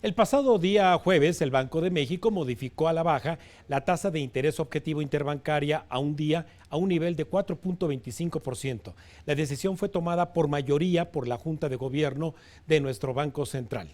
El pasado día jueves, el Banco de México modificó a la baja la tasa de interés objetivo interbancaria a un día a un nivel de 4.25%. La decisión fue tomada por mayoría por la Junta de Gobierno de nuestro Banco Central.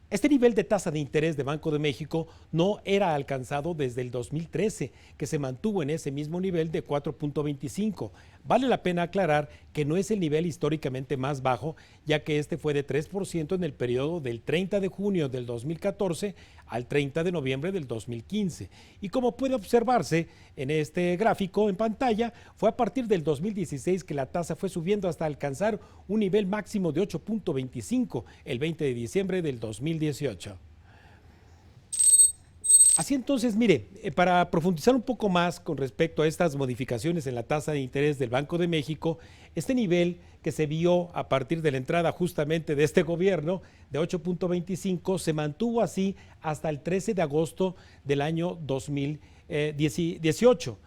Este nivel de tasa de interés de Banco de México no era alcanzado desde el 2013, que se mantuvo en ese mismo nivel de 4.25. Vale la pena aclarar que no es el nivel históricamente más bajo, ya que este fue de 3% en el periodo del 30 de junio del 2014 al 30 de noviembre del 2015. Y como puede observarse en este gráfico en pantalla, fue a partir del 2016 que la tasa fue subiendo hasta alcanzar un nivel máximo de 8.25 el 20 de diciembre del 2018. Así entonces, mire, para profundizar un poco más con respecto a estas modificaciones en la tasa de interés del Banco de México, este nivel que se vio a partir de la entrada justamente de este gobierno de 8.25 se mantuvo así hasta el 13 de agosto del año 2018.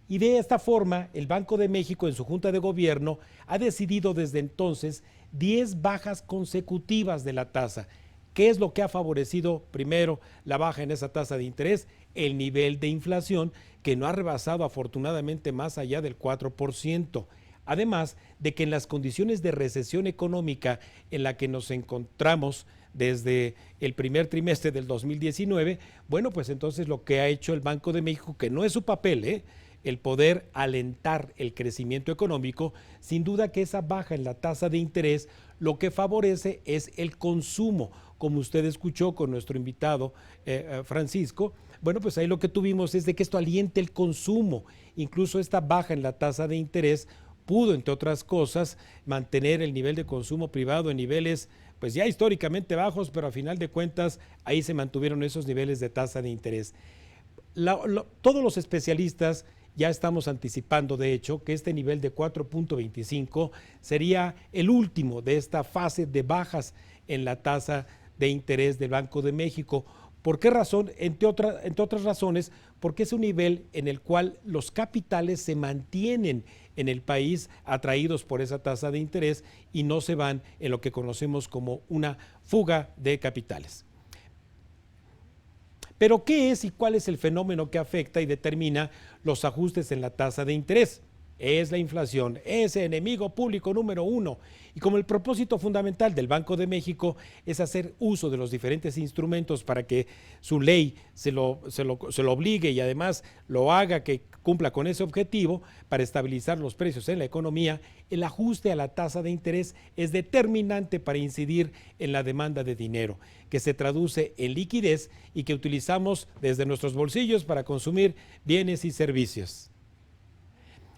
Y de esta forma, el Banco de México en su Junta de Gobierno ha decidido desde entonces 10 bajas consecutivas de la tasa. ¿Qué es lo que ha favorecido primero la baja en esa tasa de interés? El nivel de inflación, que no ha rebasado afortunadamente más allá del 4%. Además de que en las condiciones de recesión económica en la que nos encontramos desde el primer trimestre del 2019, bueno, pues entonces lo que ha hecho el Banco de México, que no es su papel, el poder alentar el crecimiento económico, sin duda que esa baja en la tasa de interés lo que favorece es el consumo, como usted escuchó con nuestro invitado Francisco. Bueno, pues ahí lo que tuvimos es de que esto aliente el consumo. Incluso esta baja en la tasa de interés pudo, entre otras cosas, mantener el nivel de consumo privado en niveles pues ya históricamente bajos, pero a final de cuentas ahí se mantuvieron esos niveles de tasa de interés. Todos los especialistas ya estamos anticipando, de hecho, que este nivel de 4.25 sería el último de esta fase de bajas en la tasa de interés del Banco de México. ¿Por qué razón? Entre otras razones, porque es un nivel en el cual los capitales se mantienen en el país atraídos por esa tasa de interés y no se van en lo que conocemos como una fuga de capitales. Pero ¿qué es y cuál es el fenómeno que afecta y determina los ajustes en la tasa de interés? Es la inflación, ese enemigo público número uno. Y como el propósito fundamental del Banco de México es hacer uso de los diferentes instrumentos para que su ley se lo obligue y además lo haga que cumpla con ese objetivo para estabilizar los precios en la economía, el ajuste a la tasa de interés es determinante para incidir en la demanda de dinero, que se traduce en liquidez y que utilizamos desde nuestros bolsillos para consumir bienes y servicios.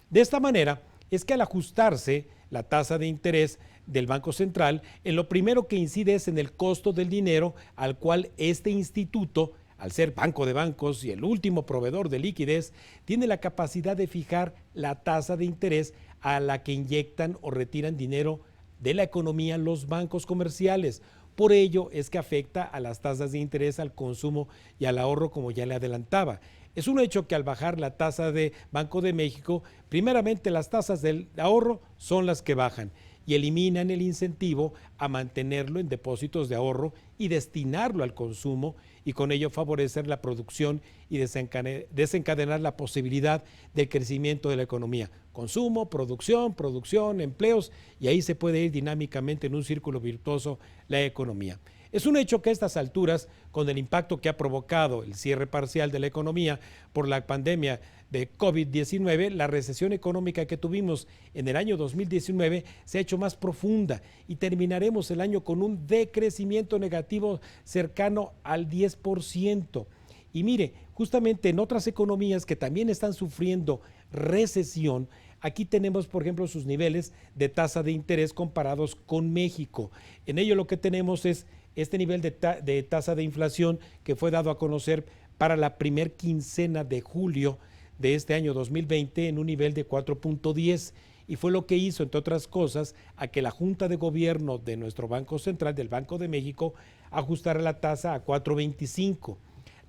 De esta manera es que al ajustarse la tasa de interés del Banco Central, en lo primero que incide es en el costo del dinero al cual este instituto, al ser banco de bancos y el último proveedor de liquidez, tiene la capacidad de fijar la tasa de interés a la que inyectan o retiran dinero de la economía los bancos comerciales. Por ello es que afecta a las tasas de interés, al consumo y al ahorro, como ya le adelantaba. Es un hecho que al bajar la tasa de Banco de México, primeramente las tasas del ahorro son las que bajan y eliminan el incentivo a mantenerlo en depósitos de ahorro y destinarlo al consumo y con ello favorecer la producción y desencadenar la posibilidad del crecimiento de la economía. Consumo, producción, empleos, y ahí se puede ir dinámicamente en un círculo virtuoso la economía. Es un hecho que a estas alturas, con el impacto que ha provocado el cierre parcial de la economía por la pandemia de COVID-19, la recesión económica que tuvimos en el año 2019 se ha hecho más profunda y terminaremos el año con un decrecimiento negativo cercano al 10%. Y mire, justamente en otras economías que también están sufriendo recesión, aquí tenemos, por ejemplo, sus niveles de tasa de interés comparados con México. En ello lo que tenemos es este nivel de tasa de inflación que fue dado a conocer para la primer quincena de julio de este año 2020 en un nivel de 4.10 y fue lo que hizo, entre otras cosas, a que la Junta de Gobierno de nuestro Banco Central, del Banco de México, ajustara la tasa a 4.25.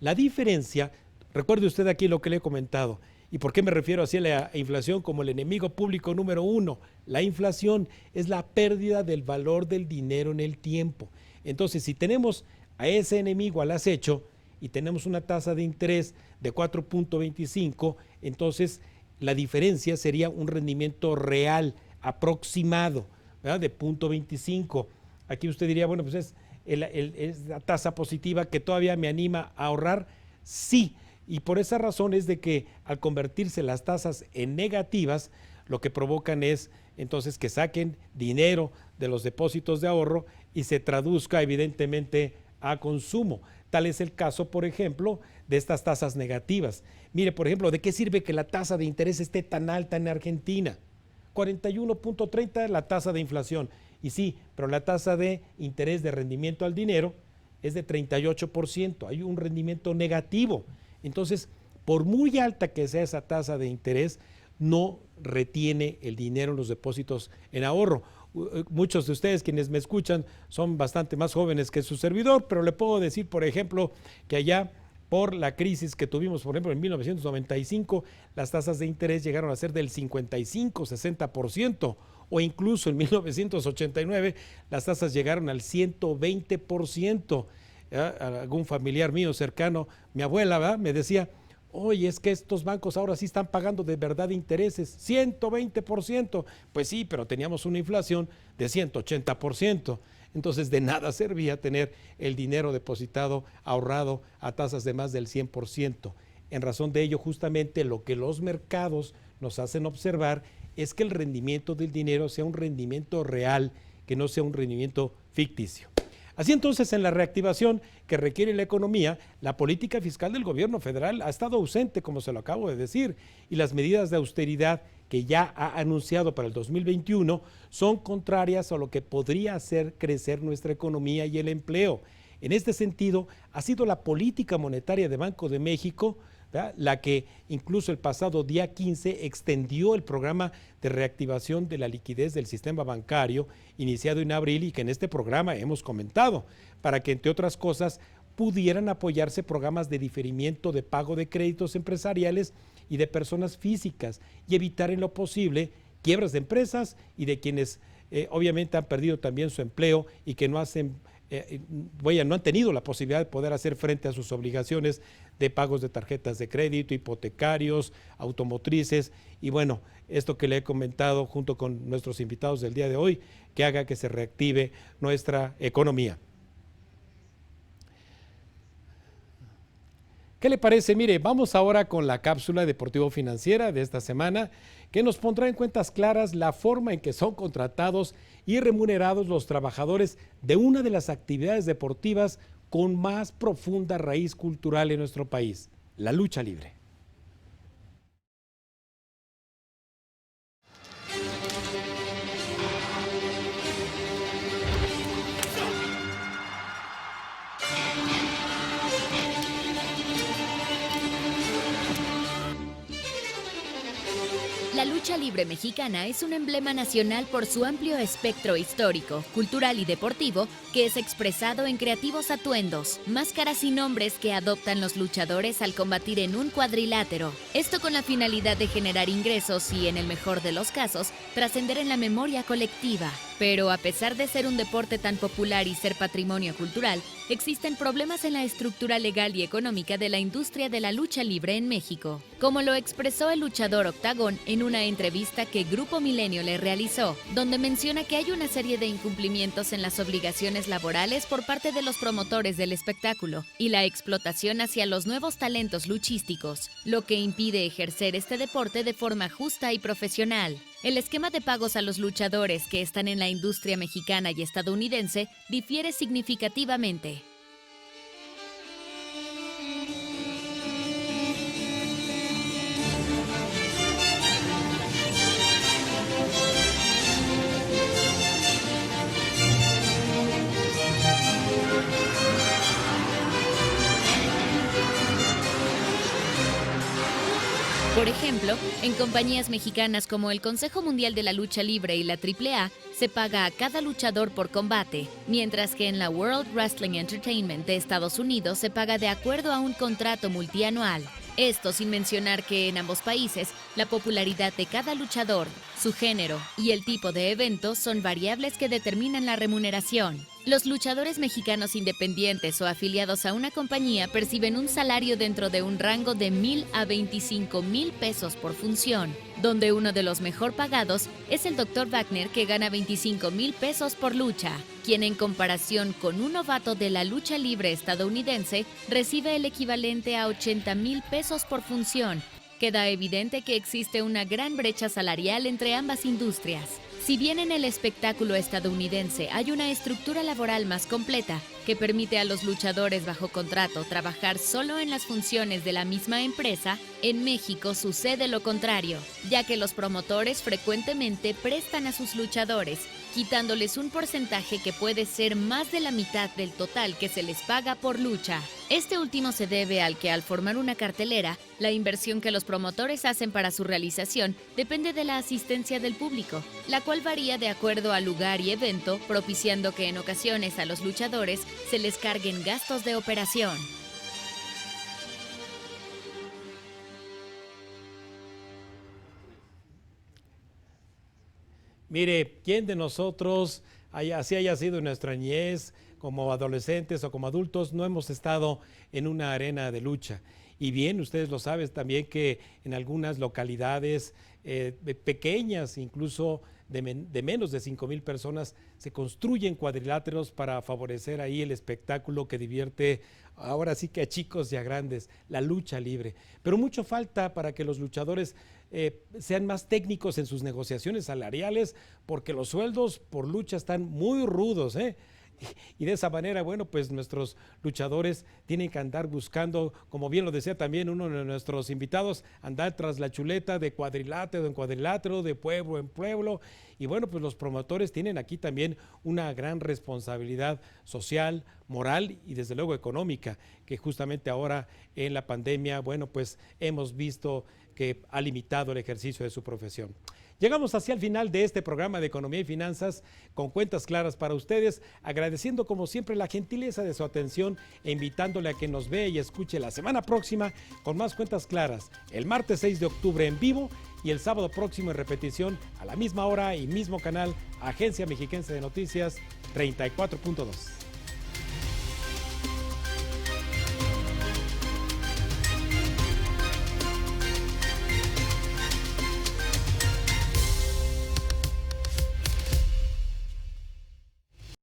La diferencia, recuerde usted aquí lo que le he comentado, ¿y por qué me refiero así a la inflación como el enemigo público número uno? La inflación es la pérdida del valor del dinero en el tiempo. Entonces, si tenemos a ese enemigo al acecho y tenemos una tasa de interés de 4.25, entonces la diferencia sería un rendimiento real aproximado, ¿verdad?, de 0.25. Aquí usted diría, bueno, pues es la tasa positiva que todavía me anima a ahorrar. Sí, y por esa razón es de que al convertirse las tasas en negativas, lo que provocan es entonces que saquen dinero de los depósitos de ahorro y se traduzca evidentemente a consumo. Tal es el caso, por ejemplo, de estas tasas negativas. Mire, por ejemplo, ¿de qué sirve que la tasa de interés esté tan alta en Argentina? 41.30 es la tasa de inflación. Y sí, pero la tasa de interés de rendimiento al dinero es de 38%. Hay un rendimiento negativo. Entonces, por muy alta que sea esa tasa de interés, no retiene el dinero en los depósitos en ahorro. Muchos de ustedes quienes me escuchan son bastante más jóvenes que su servidor, pero le puedo decir, por ejemplo, que allá por la crisis que tuvimos, por ejemplo, en 1995, las tasas de interés llegaron a ser del 55-60%, o incluso en 1989 las tasas llegaron al 120%. Algún familiar mío cercano, mi abuela, ¿verdad?, me decía, oye, es que estos bancos ahora sí están pagando de verdad intereses, 120%. Pues sí, pero teníamos una inflación de 180%. Entonces de nada servía tener el dinero depositado, ahorrado a tasas de más del 100%. En razón de ello, justamente lo que los mercados nos hacen observar es que el rendimiento del dinero sea un rendimiento real, que no sea un rendimiento ficticio. Así entonces, en la reactivación que requiere la economía, la política fiscal del gobierno federal ha estado ausente, como se lo acabo de decir, y las medidas de austeridad que ya ha anunciado para el 2021 son contrarias a lo que podría hacer crecer nuestra economía y el empleo. En este sentido, ha sido la política monetaria de Banco de México, ¿verdad?, la que incluso el pasado día 15 extendió el programa de reactivación de la liquidez del sistema bancario iniciado en abril y que en este programa hemos comentado, para que entre otras cosas pudieran apoyarse programas de diferimiento de pago de créditos empresariales y de personas físicas y evitar en lo posible quiebras de empresas y de quienes obviamente han perdido también su empleo y que no han tenido la posibilidad de poder hacer frente a sus obligaciones de pagos de tarjetas de crédito, hipotecarios, automotrices y bueno, esto que le he comentado junto con nuestros invitados del día de hoy, que haga que se reactive nuestra economía. ¿Qué le parece? Mire, vamos ahora con la cápsula deportivo financiera de esta semana, que nos pondrá en cuentas claras la forma en que son contratados y remunerados los trabajadores de una de las actividades deportivas con más profunda raíz cultural en nuestro país, la lucha libre. La lucha libre mexicana es un emblema nacional por su amplio espectro histórico, cultural y deportivo que es expresado en creativos atuendos, máscaras y nombres que adoptan los luchadores al combatir en un cuadrilátero. Esto con la finalidad de generar ingresos y, en el mejor de los casos, trascender en la memoria colectiva. Pero a pesar de ser un deporte tan popular y ser patrimonio cultural, existen problemas en la estructura legal y económica de la industria de la lucha libre en México, como lo expresó el luchador Octagón en una entrevista que Grupo Milenio le realizó, donde menciona que hay una serie de incumplimientos en las obligaciones laborales por parte de los promotores del espectáculo y la explotación hacia los nuevos talentos luchísticos, lo que impide ejercer este deporte de forma justa y profesional. El esquema de pagos a los luchadores que están en la industria mexicana y estadounidense difiere significativamente. Por ejemplo, en compañías mexicanas como el Consejo Mundial de la Lucha Libre y la AAA, se paga a cada luchador por combate, mientras que en la World Wrestling Entertainment de Estados Unidos se paga de acuerdo a un contrato multianual. Esto sin mencionar que en ambos países la popularidad de cada luchador, su género y el tipo de evento son variables que determinan la remuneración. Los luchadores mexicanos independientes o afiliados a una compañía perciben un salario dentro de un rango de 1,000 a 25,000 pesos por función, donde uno de los mejor pagados es el Dr. Wagner, que gana 25,000 pesos por lucha, quien en comparación con un novato de la lucha libre estadounidense recibe el equivalente a 80,000 pesos por función. Queda evidente que existe una gran brecha salarial entre ambas industrias. Si bien en el espectáculo estadounidense hay una estructura laboral más completa que permite a los luchadores bajo contrato trabajar solo en las funciones de la misma empresa, en México sucede lo contrario, ya que los promotores frecuentemente prestan a sus luchadores, quitándoles un porcentaje que puede ser más de la mitad del total que se les paga por lucha. Este último se debe al que, al formar una cartelera, la inversión que los promotores hacen para su realización depende de la asistencia del público, la cual varía de acuerdo al lugar y evento, propiciando que en ocasiones a los luchadores se les carguen gastos de operación. Mire, ¿quién de nosotros, así haya sido en nuestra niñez, como adolescentes o como adultos, no hemos estado en una arena de lucha? Y bien, ustedes lo saben también que en algunas localidades pequeñas, incluso de menos de 5,000 personas, se construyen cuadriláteros para favorecer ahí el espectáculo que divierte ahora sí que a chicos y a grandes, la lucha libre. Pero mucho falta para que los luchadores sean más técnicos en sus negociaciones salariales, porque los sueldos por lucha están muy rudos, y de esa manera, bueno, pues nuestros luchadores tienen que andar buscando, como bien lo decía también uno de nuestros invitados, andar tras la chuleta de cuadrilátero en cuadrilátero, de pueblo en pueblo. Y bueno, pues los promotores tienen aquí también una gran responsabilidad social, moral y desde luego económica, que justamente ahora en la pandemia, bueno, pues hemos visto que ha limitado el ejercicio de su profesión. Llegamos hacia el final de este programa de Economía y Finanzas con cuentas claras para ustedes, agradeciendo como siempre la gentileza de su atención e invitándole a que nos vea y escuche la semana próxima con más cuentas claras, el martes 6 de octubre en vivo y el sábado próximo en repetición a la misma hora y mismo canal, Agencia Mexiquense de Noticias 34.2.